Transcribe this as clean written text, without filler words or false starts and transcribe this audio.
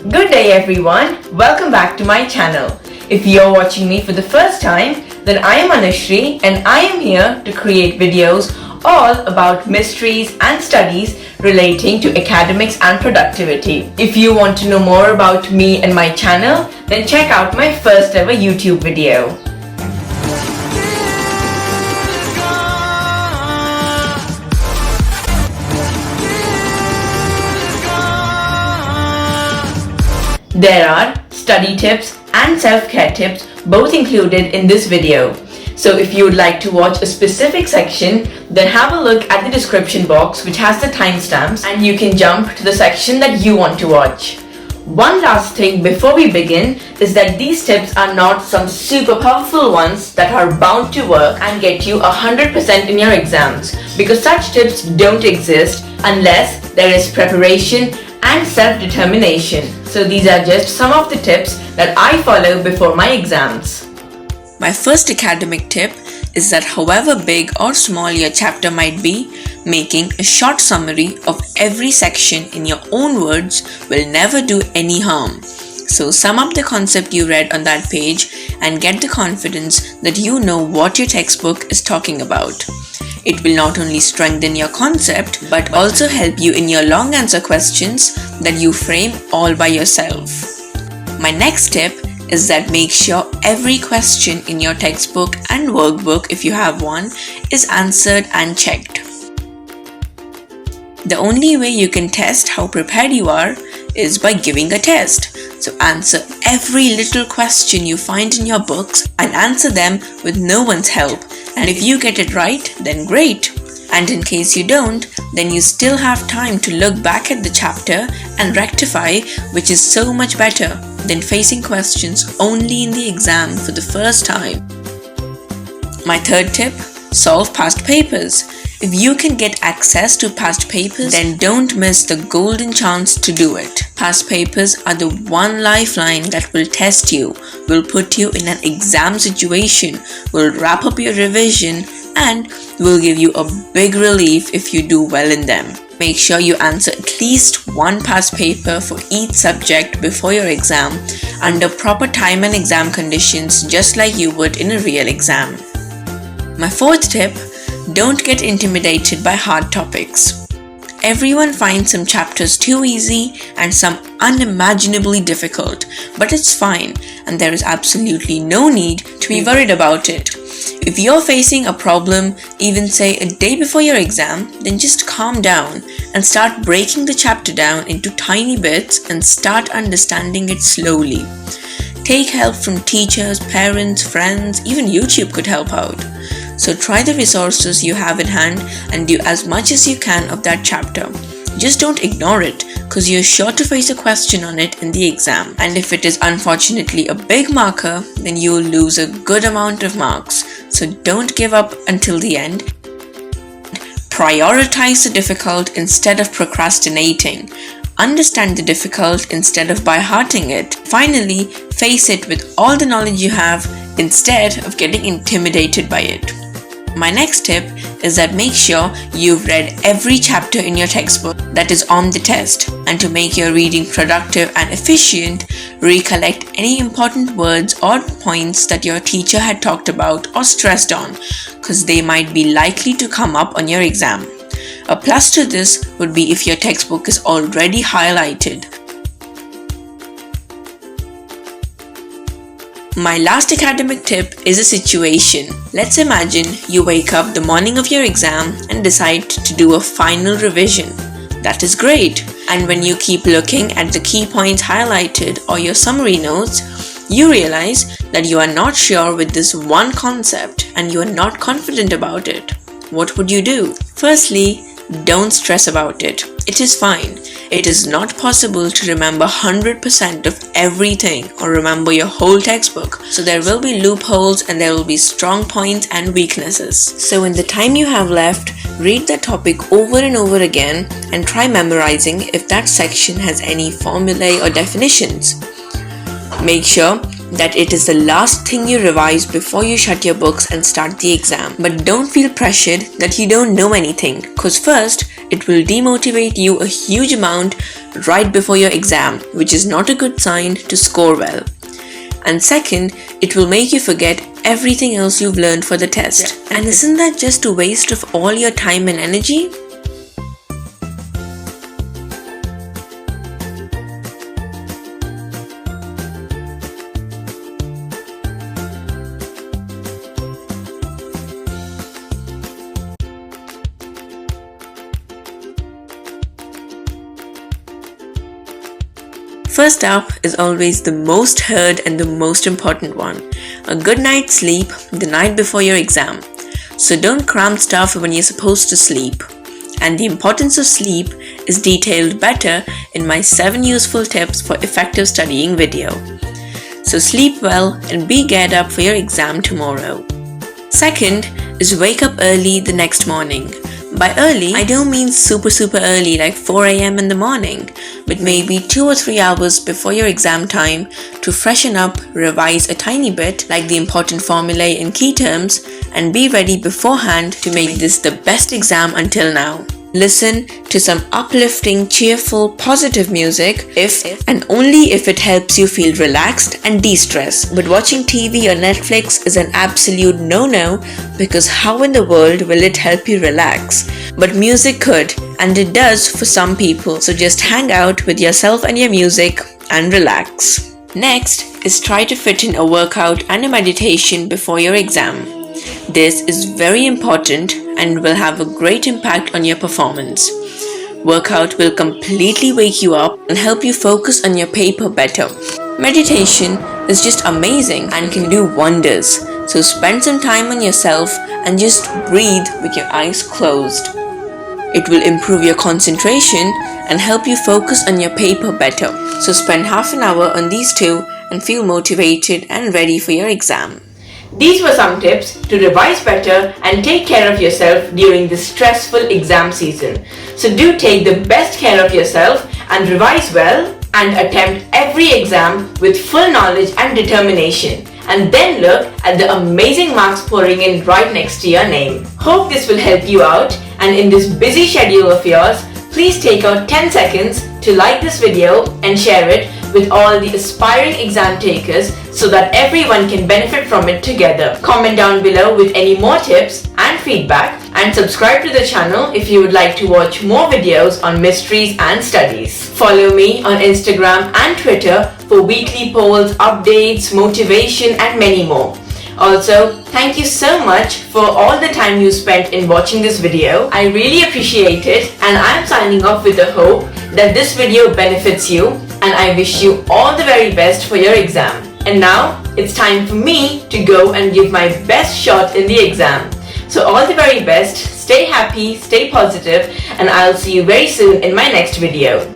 Good day everyone, welcome back to my channel. If you're watching me for the first time, then I am Anusree and I am here to create videos all about mysteries and studies relating to academics and productivity. If you want to know more about me and my channel, then check out my first ever YouTube video. There are study tips and self-care tips both included in this video. So if you would like to watch a specific section, then have a look at the description box which has the timestamps and you can jump to the section that you want to watch. One last thing before we begin is that these tips are not some super powerful ones that are bound to work and get you 100% in your exams, because such tips don't exist unless there is preparation and self-determination. So these are just some of the tips that I follow before my exams. My first academic tip is that however big or small your chapter might be, making a short summary of every section in your own words will never do any harm. So sum up the concept you read on that page and get the confidence that you know what your textbook is talking about. It will not only strengthen your concept but also help you in your long answer questions that you frame all by yourself. My next tip is that make sure every question in your textbook and workbook, if you have one, is answered and checked. The only way you can test how prepared you are is by giving a test. So answer every little question you find in your books and answer them with no one's help. And if you get it right, then great. And in case you don't, then you still have time to look back at the chapter and rectify, which is so much better than facing questions only in the exam for the first time. My third tip, solve past papers. If you can get access to past papers, then don't miss the golden chance to do it. Past papers are the one lifeline that will test you, will put you in an exam situation, will wrap up your revision, and will give you a big relief if you do well in them. Make sure you answer at least one past paper for each subject before your exam under proper time and exam conditions, just like you would in a real exam. My fourth tip, don't get intimidated by hard topics. Everyone finds some chapters too easy and some unimaginably difficult, but it's fine and there is absolutely no need to be worried about it. If you're facing a problem, even say a day before your exam, then just calm down and start breaking the chapter down into tiny bits and start understanding it slowly. Take help from teachers, parents, friends, even YouTube could help out. So try the resources you have in hand and do as much as you can of that chapter. Just don't ignore it, because you're sure to face a question on it in the exam. And if it is unfortunately a big marker, then you will lose a good amount of marks. So don't give up until the end. Prioritize the difficult instead of procrastinating. Understand the difficult instead of by-hearting it. Finally, face it with all the knowledge you have instead of getting intimidated by it. My next tip is that make sure you've read every chapter in your textbook that is on the test, and to make your reading productive and efficient, recollect any important words or points that your teacher had talked about or stressed on, because they might be likely to come up on your exam. A plus to this would be if your textbook is already highlighted. My last academic tip is a situation. Let's imagine you wake up the morning of your exam and decide to do a final revision. That is great. And when you keep looking at the key points highlighted or your summary notes, you realize that you are not sure with this one concept and you are not confident about it. What would you do? Firstly, don't stress about it. It is fine. It is not possible to remember 100% of everything or remember your whole textbook. So there will be loopholes and there will be strong points and weaknesses. So in the time you have left, read the topic over and over again and try memorizing if that section has any formulae or definitions. Make sure that it is the last thing you revise before you shut your books and start the exam. But don't feel pressured that you don't know anything, cause first, it will demotivate you a huge amount right before your exam, which is not a good sign to score well. And second, it will make you forget everything else you've learned for the test. And isn't that just a waste of all your time and energy? First up is always the most heard and the most important one. A good night's sleep the night before your exam. So don't cram stuff when you're supposed to sleep. And the importance of sleep is detailed better in my 7 useful tips for effective studying video. So sleep well and be geared up for your exam tomorrow. Second is wake up early the next morning. By early, I don't mean super early like 4 a.m. in the morning, but maybe 2 or 3 hours before your exam time to freshen up, revise a tiny bit like the important formulae and key terms, and be ready beforehand to make this the best exam until now. Listen to some uplifting, cheerful, positive music if and only if it helps you feel relaxed and de-stress. But watching TV or Netflix is an absolute no-no because how in the world will it help you relax? But music could, and it does for some people. So just hang out with yourself and your music and relax. Next is try to fit in a workout and a meditation before your exam. This is very important and will have a great impact on your performance. Workout will completely wake you up and help you focus on your paper better. Meditation is just amazing and can do wonders. So spend some time on yourself and just breathe with your eyes closed. It will improve your concentration and help you focus on your paper better. So spend half an hour on these two and feel motivated and ready for your exam. These were some tips to revise better and take care of yourself during this stressful exam season. So do take the best care of yourself and revise well and attempt every exam with full knowledge and determination. And then look at the amazing marks pouring in right next to your name. Hope this will help you out, and in this busy schedule of yours, please take out 10 seconds to like this video and share it with all the aspiring exam takers so that everyone can benefit from it together. Comment down below with any more tips and feedback, and subscribe to the channel if you would like to watch more videos on mysteries and studies. Follow me on Instagram and Twitter for weekly polls, updates, motivation and many more. Also, thank you so much for all the time you spent in watching this video. I really appreciate it, and I'm signing off with the hope that this video benefits you, and I wish you all the very best for your exam. And now, it's time for me to go and give my best shot in the exam. So all the very best, stay happy, stay positive, and I'll see you very soon in my next video.